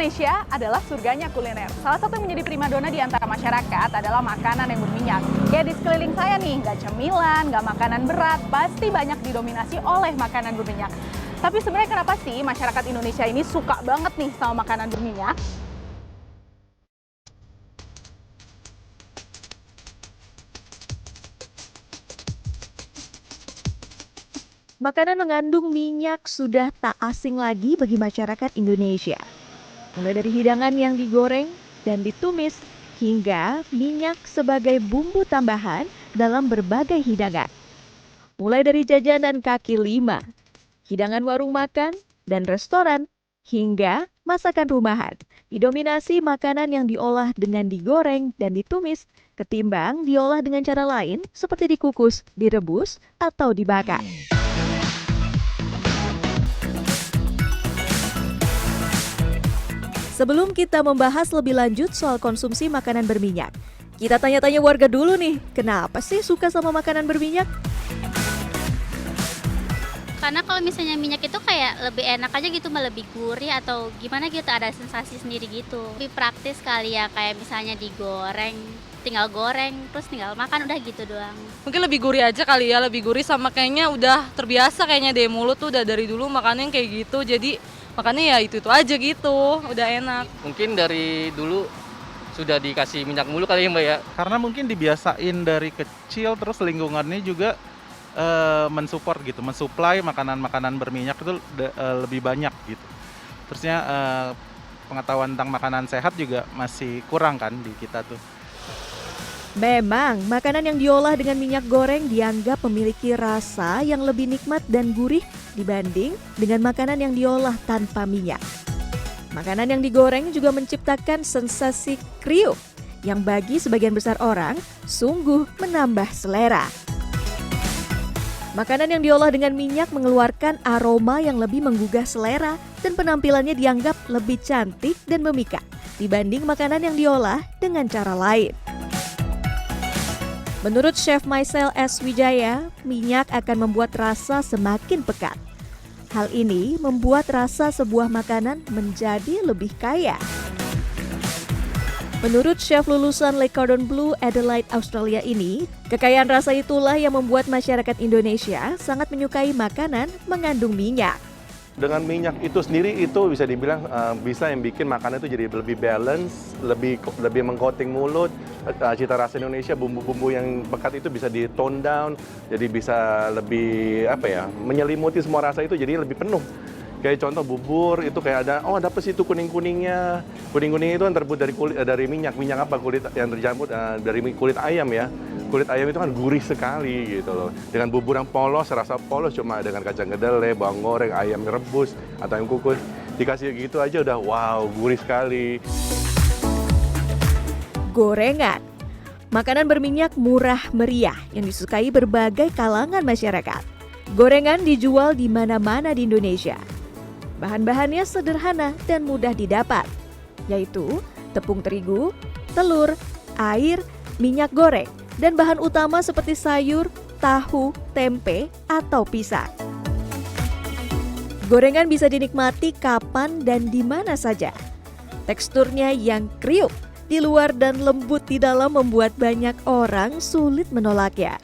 Indonesia adalah surganya kuliner. Salah satu yang menjadi primadona di antara masyarakat adalah makanan yang berminyak. Kayak di sekeliling saya nih, nggak cemilan, nggak makanan berat, pasti banyak didominasi oleh makanan berminyak. Tapi sebenarnya kenapa sih masyarakat Indonesia ini suka banget nih sama makanan berminyak? Makanan mengandung minyak sudah tak asing lagi bagi masyarakat Indonesia. Mulai dari hidangan yang digoreng dan ditumis hingga minyak sebagai bumbu tambahan dalam berbagai hidangan. Mulai dari jajanan kaki lima, hidangan warung makan dan restoran, hingga masakan rumahan. Didominasi makanan yang diolah dengan digoreng dan ditumis ketimbang diolah dengan cara lain seperti dikukus, direbus, atau dibakar. Sebelum kita membahas lebih lanjut soal konsumsi makanan berminyak, kita tanya-tanya warga dulu nih, kenapa sih suka sama makanan berminyak? Karena kalau misalnya minyak itu kayak lebih enak aja gitu, lebih gurih atau gimana gitu, ada sensasi sendiri gitu. Lebih praktis kali ya, kayak misalnya digoreng, tinggal goreng, terus tinggal makan, udah gitu doang. Mungkin lebih gurih aja kali ya, lebih gurih sama kayaknya udah terbiasa kayaknya deh mulut tuh udah dari dulu makannya kayak gitu, jadi makannya ya itu aja gitu, udah enak. Mungkin dari dulu sudah dikasih minyak mulu kali ya Mbak ya. Karena mungkin dibiasain dari kecil, terus lingkungannya juga mensupport gitu, mensuplai makanan-makanan berminyak itu lebih banyak gitu. Terusnya pengetahuan tentang makanan sehat juga masih kurang kan di kita tuh. Memang, makanan yang diolah dengan minyak goreng dianggap memiliki rasa yang lebih nikmat dan gurih dibanding dengan makanan yang diolah tanpa minyak. Makanan yang digoreng juga menciptakan sensasi kriuk yang bagi sebagian besar orang sungguh menambah selera. Makanan yang diolah dengan minyak mengeluarkan aroma yang lebih menggugah selera dan penampilannya dianggap lebih cantik dan memikat dibanding makanan yang diolah dengan cara lain. Menurut Chef Maisel S. Wijaya, minyak akan membuat rasa semakin pekat. Hal ini membuat rasa sebuah makanan menjadi lebih kaya. Menurut chef lulusan Le Cordon Bleu Adelaide, Australia ini, kekayaan rasa itulah yang membuat masyarakat Indonesia sangat menyukai makanan mengandung minyak. Dengan minyak itu sendiri itu bisa dibilang bisa yang bikin makanan itu jadi lebih balance, lebih mengcoating mulut. Cita rasa Indonesia, bumbu-bumbu yang pekat itu bisa di tone down, jadi bisa lebih menyelimuti semua rasa itu jadi lebih penuh. Kayak contoh bubur itu kayak ada situ kuning-kuningnya. Kuning-kuning itu kan terbuat dari minyak. Minyak apa? Kulit yang tercampur dari kulit ayam ya. Kulit ayam itu kan gurih sekali gitu loh. Dengan bubur yang polos, rasa polos cuma dengan kacang kedelai, bawang goreng, ayam rebus atau ayam kukus. Dikasih gitu aja udah wow, gurih sekali. Gorengan. Makanan berminyak murah meriah yang disukai berbagai kalangan masyarakat. Gorengan dijual di mana-mana di Indonesia. Bahan-bahannya sederhana dan mudah didapat, yaitu tepung terigu, telur, air, minyak goreng, dan bahan utama seperti sayur, tahu, tempe, atau pisang. Gorengan bisa dinikmati kapan dan di mana saja. Teksturnya yang kriuk di luar dan lembut di dalam membuat banyak orang sulit menolaknya.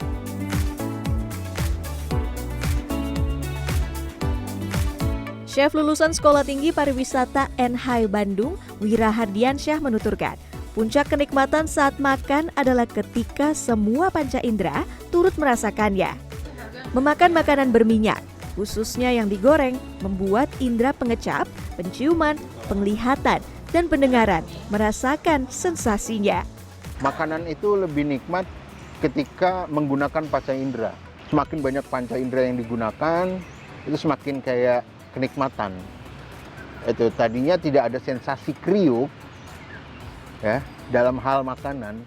Chef lulusan Sekolah Tinggi Pariwisata NHI Bandung, Wira Hardiansyah menuturkan, puncak kenikmatan saat makan adalah ketika semua panca indera turut merasakannya. Memakan makanan berminyak, khususnya yang digoreng, membuat indera pengecap, penciuman, penglihatan, dan pendengaran merasakan sensasinya. Makanan itu lebih nikmat ketika menggunakan panca indera. Semakin banyak panca indera yang digunakan, itu semakin kayak kenikmatan. Itu tadinya tidak ada sensasi kriuk ya dalam hal makanan,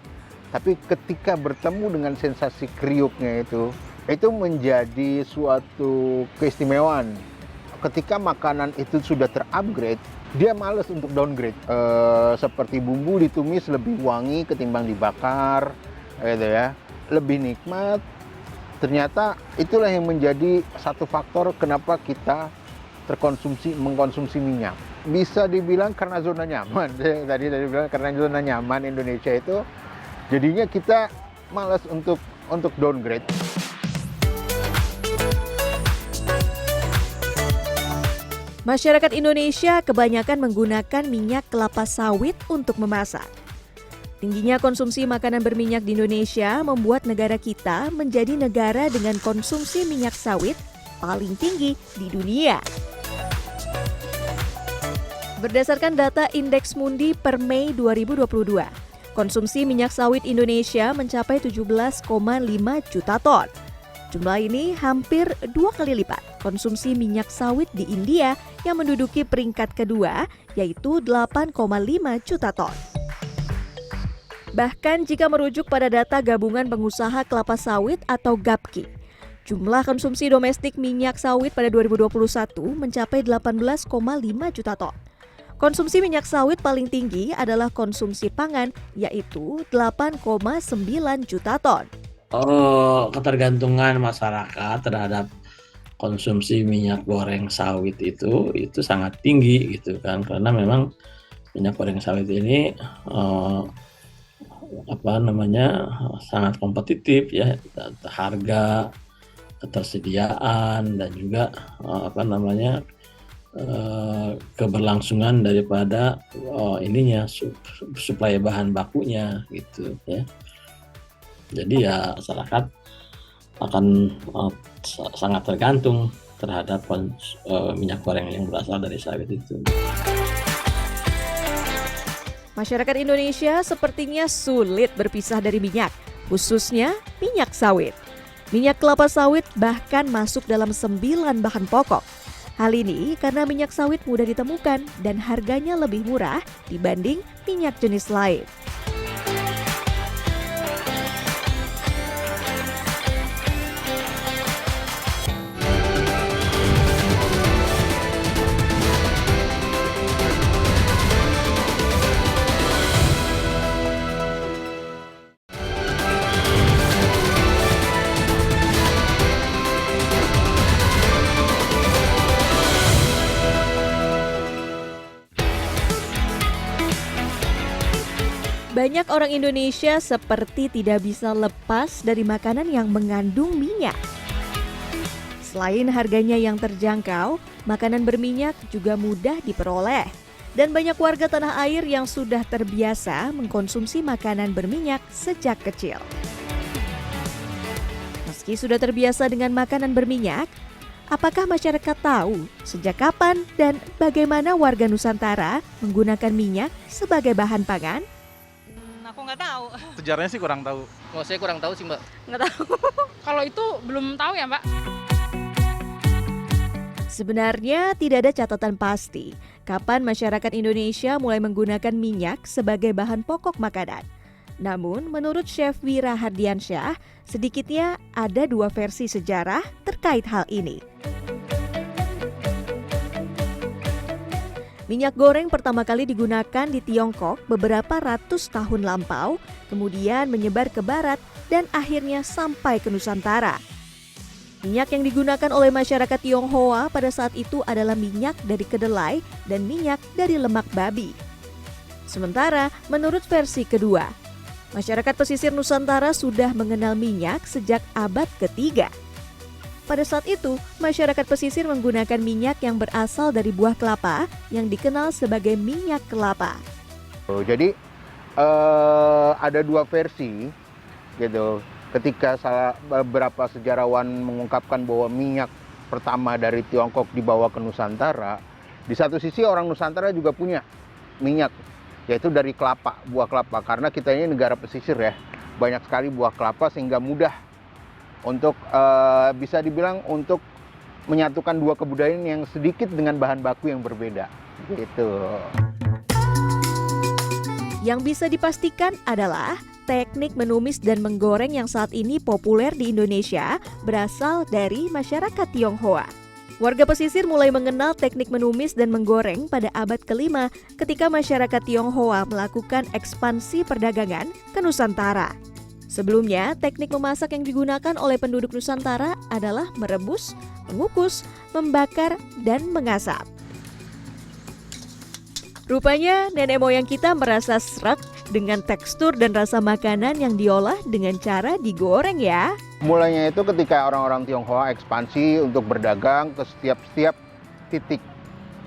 tapi ketika bertemu dengan sensasi kriuknya itu menjadi suatu keistimewaan. Ketika makanan itu sudah terupgrade, dia males untuk downgrade. Seperti bumbu ditumis lebih wangi ketimbang dibakar, gitu ya, lebih nikmat. Ternyata itulah yang menjadi satu faktor kenapa kita mengkonsumsi minyak. Bisa dibilang karena zona nyaman. Tadi bilang karena zona nyaman Indonesia itu, jadinya kita malas untuk downgrade. Masyarakat Indonesia kebanyakan menggunakan minyak kelapa sawit untuk memasak. Tingginya konsumsi makanan berminyak di Indonesia membuat negara kita menjadi negara dengan konsumsi minyak sawit paling tinggi di dunia. Berdasarkan data Indeks Mundi per Mei 2022, konsumsi minyak sawit Indonesia mencapai 17,5 juta ton. Jumlah ini hampir 2 kali lipat konsumsi minyak sawit di India yang menduduki peringkat kedua, yaitu 8,5 juta ton. Bahkan jika merujuk pada data Gabungan Pengusaha Kelapa Sawit atau GAPKI, jumlah konsumsi domestik minyak sawit pada 2021 mencapai 18,5 juta ton. Konsumsi minyak sawit paling tinggi adalah konsumsi pangan, yaitu 8,9 juta ton. Ketergantungan masyarakat terhadap konsumsi minyak goreng sawit itu sangat tinggi gitu kan, karena memang minyak goreng sawit ini sangat kompetitif ya, harga, ketersediaan dan juga keberlangsungan daripada suplai bahan bakunya gitu ya. Jadi ya masyarakat akan sangat tergantung terhadap minyak goreng yang berasal dari sawit itu. Masyarakat Indonesia sepertinya sulit berpisah dari minyak, khususnya minyak sawit. Minyak kelapa sawit bahkan masuk dalam 9 bahan pokok. Hal ini karena minyak sawit mudah ditemukan dan harganya lebih murah dibanding minyak jenis lain. Banyak orang Indonesia seperti tidak bisa lepas dari makanan yang mengandung minyak. Selain harganya yang terjangkau, makanan berminyak juga mudah diperoleh. Dan banyak warga tanah air yang sudah terbiasa mengkonsumsi makanan berminyak sejak kecil. Meski sudah terbiasa dengan makanan berminyak, apakah masyarakat tahu sejak kapan dan bagaimana warga Nusantara menggunakan minyak sebagai bahan pangan? Aku nggak tahu. Sejarahnya sih kurang tahu. Oh, saya kurang tahu sih, Mbak. Nggak tahu. Kalau itu belum tahu ya, Mbak. Sebenarnya tidak ada catatan pasti kapan masyarakat Indonesia mulai menggunakan minyak sebagai bahan pokok makanan. Namun, menurut Chef Wira Hardiansyah, sedikitnya ada 2 versi sejarah terkait hal ini. Minyak goreng pertama kali digunakan di Tiongkok beberapa ratus tahun lampau, kemudian menyebar ke barat dan akhirnya sampai ke Nusantara. Minyak yang digunakan oleh masyarakat Tionghoa pada saat itu adalah minyak dari kedelai dan minyak dari lemak babi. Sementara menurut versi kedua, masyarakat pesisir Nusantara sudah mengenal minyak sejak abad ketiga. Pada saat itu, masyarakat pesisir menggunakan minyak yang berasal dari buah kelapa yang dikenal sebagai minyak kelapa. Jadi ada 2 versi gitu. Ketika beberapa sejarawan mengungkapkan bahwa minyak pertama dari Tiongkok dibawa ke Nusantara, di satu sisi orang Nusantara juga punya minyak, yaitu dari kelapa, buah kelapa. Karena kita ini negara pesisir ya, banyak sekali buah kelapa sehingga mudah untuk bisa dibilang untuk menyatukan 2 kebudayaan yang sedikit dengan bahan baku yang berbeda gitu. Yang bisa dipastikan adalah teknik menumis dan menggoreng yang saat ini populer di Indonesia berasal dari masyarakat Tionghoa. Warga pesisir mulai mengenal teknik menumis dan menggoreng pada abad ke-5 ketika masyarakat Tionghoa melakukan ekspansi perdagangan ke Nusantara. Sebelumnya, teknik memasak yang digunakan oleh penduduk Nusantara adalah merebus, mengukus, membakar, dan mengasap. Rupanya, nenek moyang kita merasa sreg dengan tekstur dan rasa makanan yang diolah dengan cara digoreng ya. Mulanya itu ketika orang-orang Tionghoa ekspansi untuk berdagang ke setiap titik.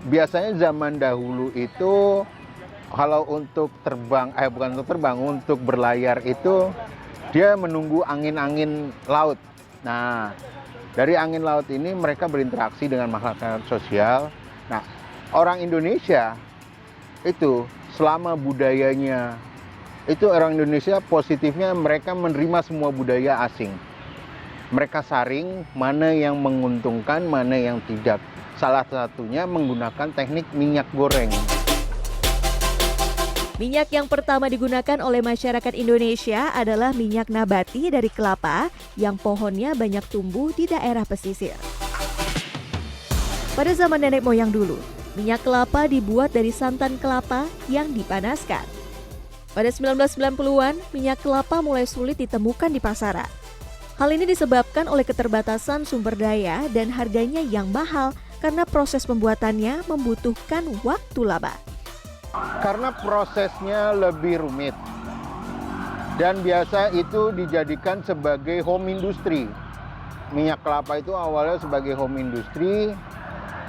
Biasanya zaman dahulu itu kalau untuk terbang, untuk berlayar itu dia menunggu angin-angin laut. Nah, dari angin laut ini mereka berinteraksi dengan masyarakat sosial. Nah, orang Indonesia itu selama budayanya, itu orang Indonesia positifnya mereka menerima semua budaya asing. Mereka saring mana yang menguntungkan, mana yang tidak. Salah satunya menggunakan teknik minyak goreng. Minyak yang pertama digunakan oleh masyarakat Indonesia adalah minyak nabati dari kelapa yang pohonnya banyak tumbuh di daerah pesisir. Pada zaman nenek moyang dulu, minyak kelapa dibuat dari santan kelapa yang dipanaskan. Pada 1990-an, minyak kelapa mulai sulit ditemukan di pasaran. Hal ini disebabkan oleh keterbatasan sumber daya dan harganya yang mahal karena proses pembuatannya membutuhkan waktu lama. Karena prosesnya lebih rumit dan biasa itu dijadikan sebagai home industry. Minyak kelapa itu awalnya sebagai home industry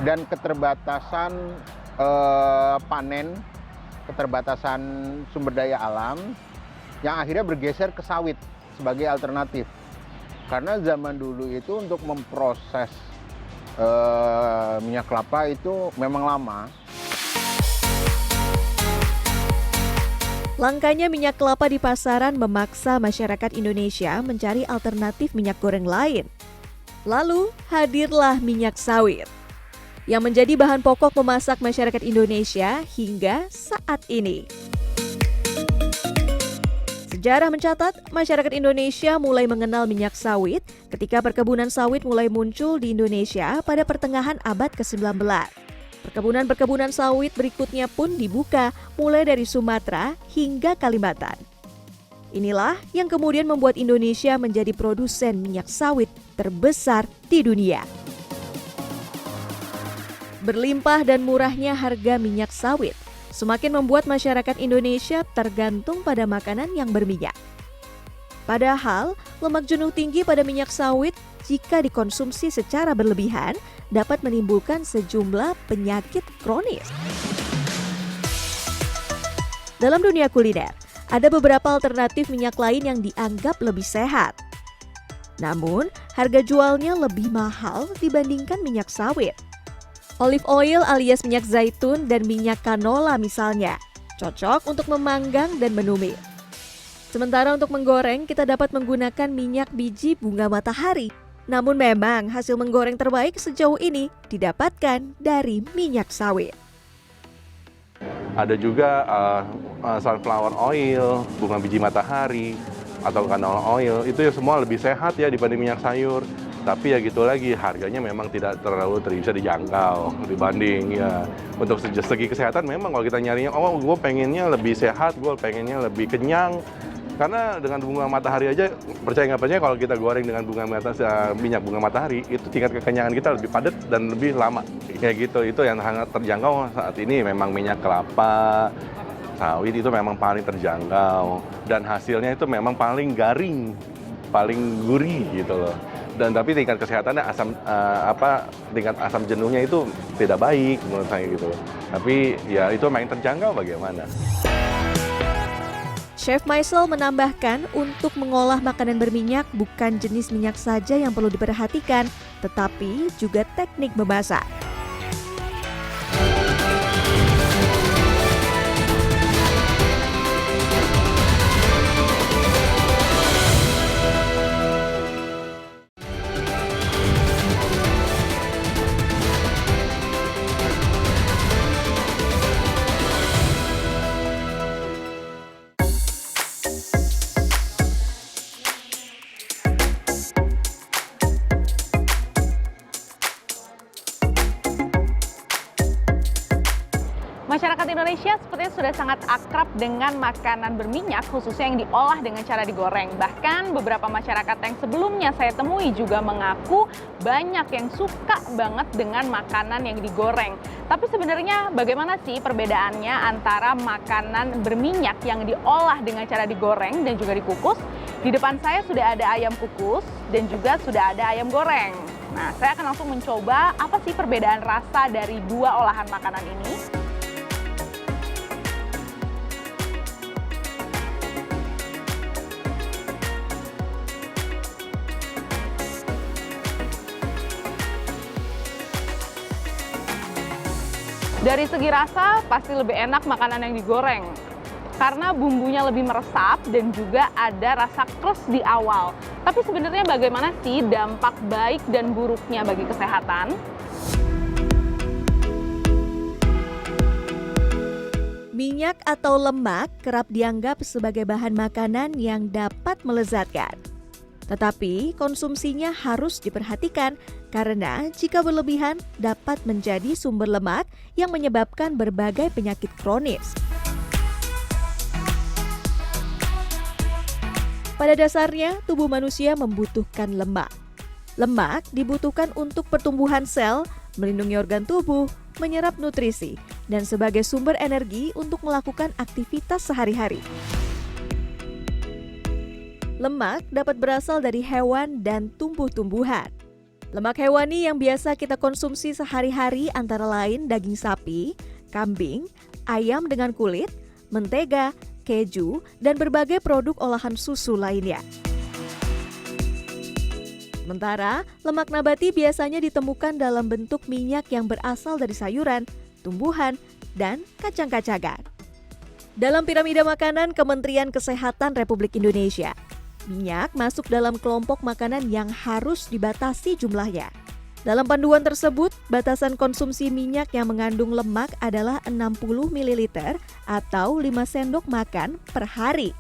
dan keterbatasan panen, keterbatasan sumber daya alam yang akhirnya bergeser ke sawit sebagai alternatif. Karena zaman dulu itu untuk memproses minyak kelapa itu memang lama. Langkanya minyak kelapa di pasaran memaksa masyarakat Indonesia mencari alternatif minyak goreng lain. Lalu hadirlah minyak sawit yang menjadi bahan pokok memasak masyarakat Indonesia hingga saat ini. Sejarah mencatat, masyarakat Indonesia mulai mengenal minyak sawit ketika perkebunan sawit mulai muncul di Indonesia pada pertengahan abad ke-19. Perkebunan-perkebunan sawit berikutnya pun dibuka mulai dari Sumatera hingga Kalimantan. Inilah yang kemudian membuat Indonesia menjadi produsen minyak sawit terbesar di dunia. Berlimpah dan murahnya harga minyak sawit semakin membuat masyarakat Indonesia tergantung pada makanan yang berminyak. Padahal, lemak jenuh tinggi pada minyak sawit jika dikonsumsi secara berlebihan dapat menimbulkan sejumlah penyakit kronis. Dalam dunia kuliner, ada beberapa alternatif minyak lain yang dianggap lebih sehat. Namun, harga jualnya lebih mahal dibandingkan minyak sawit. Olive oil alias minyak zaitun dan minyak canola misalnya, cocok untuk memanggang dan menumis. Sementara untuk menggoreng, kita dapat menggunakan minyak biji bunga matahari. Namun memang hasil menggoreng terbaik sejauh ini didapatkan dari minyak sawit. Ada juga sunflower oil, bunga biji matahari, atau canola oil. Itu ya semua lebih sehat ya dibanding minyak sayur. Tapi ya gitu lagi, harganya memang tidak terlalu bisa dijangkau dibanding ya. Untuk segi kesehatan memang kalau kita nyarinya, oh gue pengennya lebih sehat, gue pengennya lebih kenyang. Karena dengan bunga matahari aja, percaya nggak percaya kalau kita goreng dengan minyak bunga matahari, itu tingkat kekenyangan kita lebih padat dan lebih lama. Kayak gitu, itu yang sangat terjangkau saat ini memang minyak kelapa, sawit itu memang paling terjangkau. Dan hasilnya itu memang paling garing, paling gurih gitu loh. Dan tapi tingkat kesehatannya tingkat asam jenuhnya itu tidak baik menurut saya gitu. Tapi ya itu memang terjangkau bagaimana. Chef Maisel menambahkan untuk mengolah makanan berminyak bukan jenis minyak saja yang perlu diperhatikan, tetapi juga teknik memasak. Masyarakat Indonesia sepertinya sudah sangat akrab dengan makanan berminyak, khususnya yang diolah dengan cara digoreng. Bahkan beberapa masyarakat yang sebelumnya saya temui juga mengaku banyak yang suka banget dengan makanan yang digoreng. Tapi sebenarnya bagaimana sih perbedaannya antara makanan berminyak yang diolah dengan cara digoreng dan juga dikukus? Di depan saya sudah ada ayam kukus dan juga sudah ada ayam goreng. Nah, saya akan langsung mencoba apa sih perbedaan rasa dari dua olahan makanan ini. Dari segi rasa pasti lebih enak makanan yang digoreng karena bumbunya lebih meresap dan juga ada rasa crust di awal. Tapi sebenarnya bagaimana sih dampak baik dan buruknya bagi kesehatan? Minyak atau lemak kerap dianggap sebagai bahan makanan yang dapat melezatkan. Tetapi konsumsinya harus diperhatikan karena jika berlebihan dapat menjadi sumber lemak yang menyebabkan berbagai penyakit kronis. Pada dasarnya, tubuh manusia membutuhkan lemak. Lemak dibutuhkan untuk pertumbuhan sel, melindungi organ tubuh, menyerap nutrisi, dan sebagai sumber energi untuk melakukan aktivitas sehari-hari. Lemak dapat berasal dari hewan dan tumbuh-tumbuhan. Lemak hewani yang biasa kita konsumsi sehari-hari antara lain daging sapi, kambing, ayam dengan kulit, mentega, keju, dan berbagai produk olahan susu lainnya. Sementara, lemak nabati biasanya ditemukan dalam bentuk minyak yang berasal dari sayuran, tumbuhan, dan kacang-kacangan. Dalam piramida makanan Kementerian Kesehatan Republik Indonesia, minyak masuk dalam kelompok makanan yang harus dibatasi jumlahnya. Dalam panduan tersebut, batasan konsumsi minyak yang mengandung lemak adalah 60 ml atau 5 sendok makan per hari.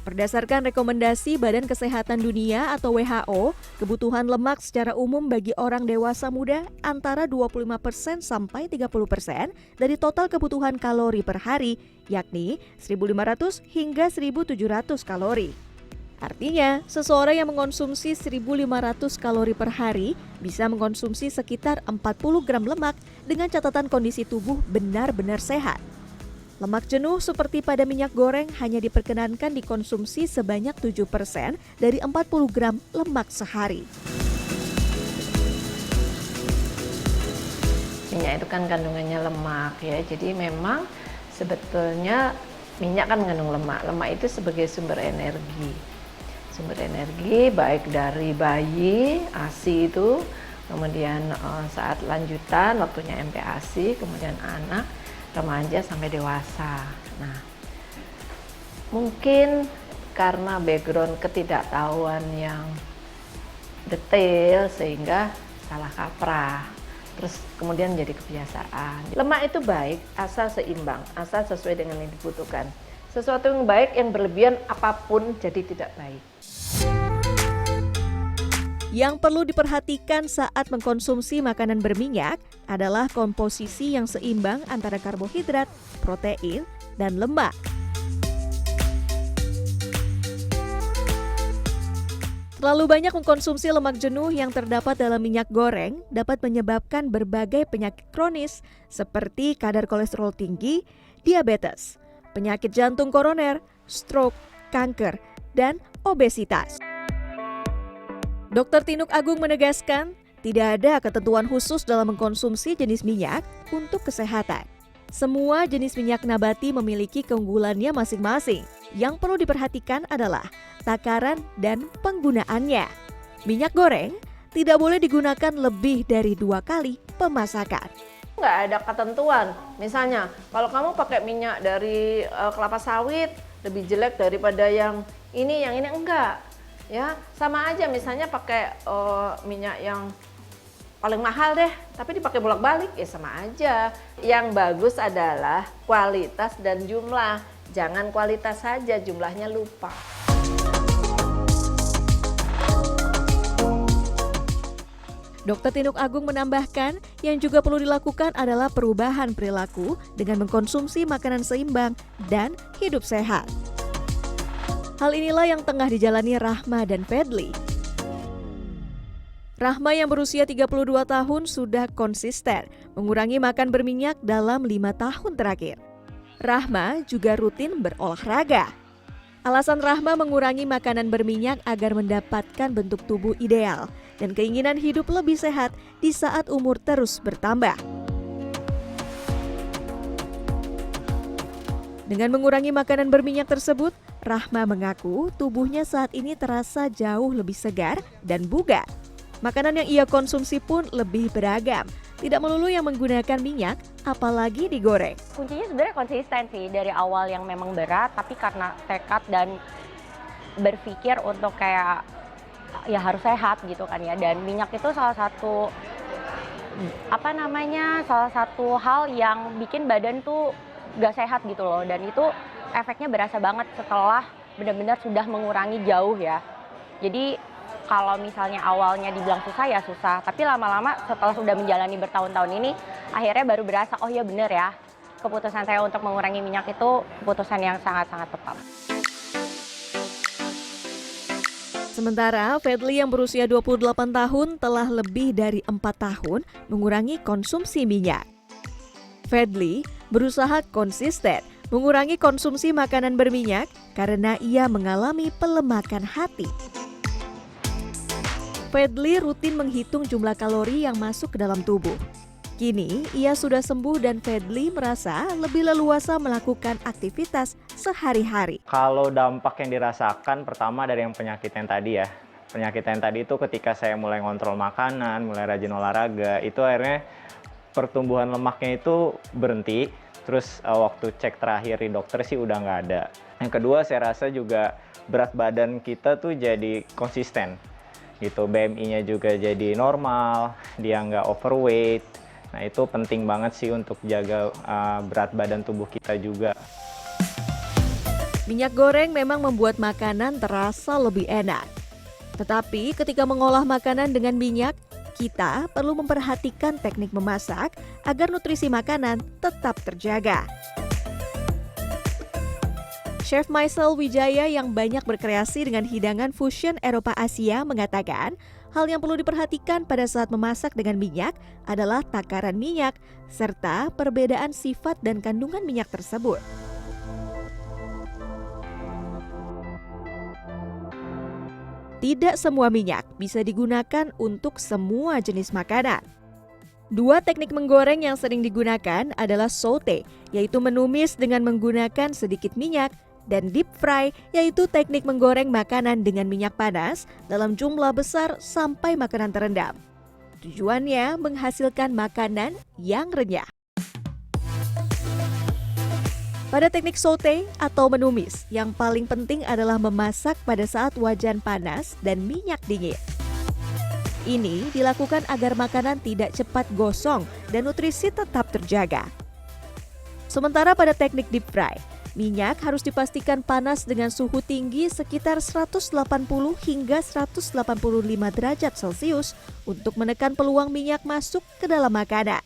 Berdasarkan rekomendasi Badan Kesehatan Dunia atau WHO, kebutuhan lemak secara umum bagi orang dewasa muda antara 25% sampai 30% dari total kebutuhan kalori per hari, yakni 1.500 hingga 1.700 kalori. Artinya, seseorang yang mengonsumsi 1.500 kalori per hari bisa mengkonsumsi sekitar 40 gram lemak dengan catatan kondisi tubuh benar-benar sehat. Lemak jenuh seperti pada minyak goreng hanya diperkenankan dikonsumsi sebanyak 7% dari 40 gram lemak sehari. Minyak itu kan kandungannya lemak ya, jadi memang sebetulnya minyak kan mengandung lemak. Lemak itu sebagai sumber energi. Sumber energi baik dari bayi, ASI itu, kemudian saat lanjutan waktunya MPASI, kemudian anak, remaja sampai dewasa. Nah, mungkin karena background ketidaktahuan yang detail sehingga salah kaprah. Terus kemudian jadi kebiasaan. Lemak itu baik asal seimbang, asal sesuai dengan yang dibutuhkan. Sesuatu yang baik yang berlebihan apapun jadi tidak baik. Yang perlu diperhatikan saat mengkonsumsi makanan berminyak adalah komposisi yang seimbang antara karbohidrat, protein, dan lemak. Terlalu banyak mengkonsumsi lemak jenuh yang terdapat dalam minyak goreng dapat menyebabkan berbagai penyakit kronis seperti kadar kolesterol tinggi, diabetes, penyakit jantung koroner, stroke, kanker, dan obesitas. Dr. Tinuk Agung menegaskan, tidak ada ketentuan khusus dalam mengkonsumsi jenis minyak untuk kesehatan. Semua jenis minyak nabati memiliki keunggulannya masing-masing. Yang perlu diperhatikan adalah takaran dan penggunaannya. Minyak goreng tidak boleh digunakan lebih dari 2 kali pemasakan. Nggak ada ketentuan. Misalnya, kalau kamu pakai minyak dari kelapa sawit lebih jelek daripada yang ini enggak. Ya, sama aja misalnya pakai minyak yang paling mahal deh, tapi dipakai bolak-balik ya sama aja. Yang bagus adalah kualitas dan jumlah. Jangan kualitas saja, jumlahnya lupa. Dr. Tinuk Agung menambahkan, yang juga perlu dilakukan adalah perubahan perilaku dengan mengkonsumsi makanan seimbang dan hidup sehat. Hal inilah yang tengah dijalani Rahma dan Fadly. Rahma yang berusia 32 tahun sudah konsisten mengurangi makan berminyak dalam 5 tahun terakhir. Rahma juga rutin berolahraga. Alasan Rahma mengurangi makanan berminyak agar mendapatkan bentuk tubuh ideal dan keinginan hidup lebih sehat di saat umur terus bertambah. Dengan mengurangi makanan berminyak tersebut, Rahma mengaku tubuhnya saat ini terasa jauh lebih segar dan bugar. Makanan yang ia konsumsi pun lebih beragam, tidak melulu yang menggunakan minyak, apalagi digoreng. Kuncinya sebenarnya konsisten sih, dari awal yang memang berat, tapi karena tekad dan berpikir untuk kayak ya harus sehat gitu kan ya. Dan minyak itu salah satu salah satu hal yang bikin badan tuh gak sehat gitu loh. Dan itu efeknya berasa banget setelah benar-benar sudah mengurangi jauh ya. Jadi kalau misalnya awalnya dibilang susah ya susah, tapi lama-lama setelah sudah menjalani bertahun-tahun ini, akhirnya baru berasa, oh iya bener ya, keputusan saya untuk mengurangi minyak itu keputusan yang sangat-sangat tepat. Sementara Fadly yang berusia 28 tahun telah lebih dari 4 tahun mengurangi konsumsi minyak. Fadly berusaha konsisten mengurangi konsumsi makanan berminyak karena ia mengalami pelemakan hati. Fadly rutin menghitung jumlah kalori yang masuk ke dalam tubuh. Kini, ia sudah sembuh dan Fadly merasa lebih leluasa melakukan aktivitas sehari-hari. Kalau dampak yang dirasakan, pertama dari yang penyakit yang tadi ya. Penyakit yang tadi itu ketika saya mulai ngontrol makanan, mulai rajin olahraga, itu akhirnya pertumbuhan lemaknya itu berhenti. Terus waktu cek terakhir di dokter sih udah nggak ada. Yang kedua, saya rasa juga berat badan kita tuh jadi konsisten. Gitu, BMI-nya juga jadi normal, dia nggak overweight. Nah itu penting banget sih untuk jaga berat badan tubuh kita juga. Minyak goreng memang membuat makanan terasa lebih enak. Tetapi ketika mengolah makanan dengan minyak, kita perlu memperhatikan teknik memasak agar nutrisi makanan tetap terjaga. Chef Maisel Wijaya yang banyak berkreasi dengan hidangan fusion Eropa Asia mengatakan, hal yang perlu diperhatikan pada saat memasak dengan minyak adalah takaran minyak serta perbedaan sifat dan kandungan minyak tersebut. Tidak semua minyak bisa digunakan untuk semua jenis makanan. Dua teknik menggoreng yang sering digunakan adalah saute, yaitu menumis dengan menggunakan sedikit minyak, dan deep fry, yaitu teknik menggoreng makanan dengan minyak panas dalam jumlah besar sampai makanan terendam. Tujuannya menghasilkan makanan yang renyah. Pada teknik saute atau menumis, yang paling penting adalah memasak pada saat wajan panas dan minyak dingin. Ini dilakukan agar makanan tidak cepat gosong dan nutrisi tetap terjaga. Sementara pada teknik deep fry, minyak harus dipastikan panas dengan suhu tinggi sekitar 180 hingga 185 derajat Celcius untuk menekan peluang minyak masuk ke dalam makanan.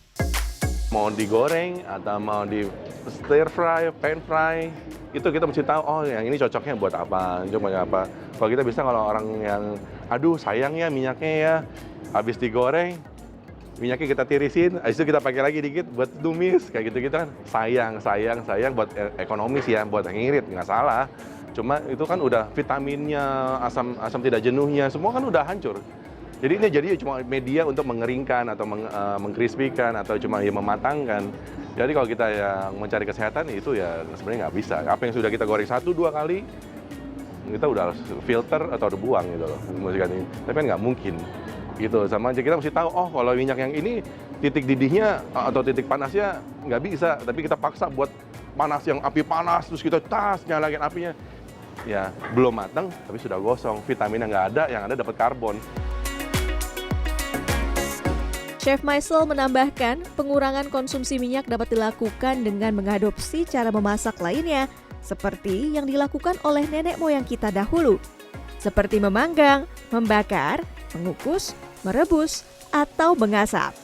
Mau digoreng atau mau di stir fry, pan fry, itu kita mesti tahu, oh yang ini cocoknya buat apa, cocoknya apa. Kalau kita bisa, kalau orang yang, aduh sayang ya minyaknya ya, habis digoreng, minyaknya kita tirisin, habis itu kita pakai lagi dikit buat tumis, kayak gitu-gitu kan. Sayang buat ekonomis ya, buat ngirit, nggak salah. Cuma itu kan udah vitaminnya, asam tidak jenuhnya, semua kan udah hancur. Jadi ini jadi cuma media untuk mengeringkan atau mengkrispikan atau cuma ya mematangkan. Jadi kalau kita yang mencari kesehatan itu ya sebenarnya nggak bisa. Apa yang sudah kita goreng 1-2 kali, kita udah filter atau dibuang gitu loh. Tapi kan nggak mungkin. Gitu, sama aja kita mesti tahu, oh kalau minyak yang ini titik didihnya atau titik panasnya nggak bisa, tapi kita paksa buat panas yang api panas, terus kita nyalain apinya, ya belum matang tapi sudah gosong, vitaminnya nggak ada, yang ada dapat karbon. Chef Maisel menambahkan, pengurangan konsumsi minyak dapat dilakukan dengan mengadopsi cara memasak lainnya, seperti yang dilakukan oleh nenek moyang kita dahulu, seperti memanggang, membakar, mengukus, merebus, atau mengasap.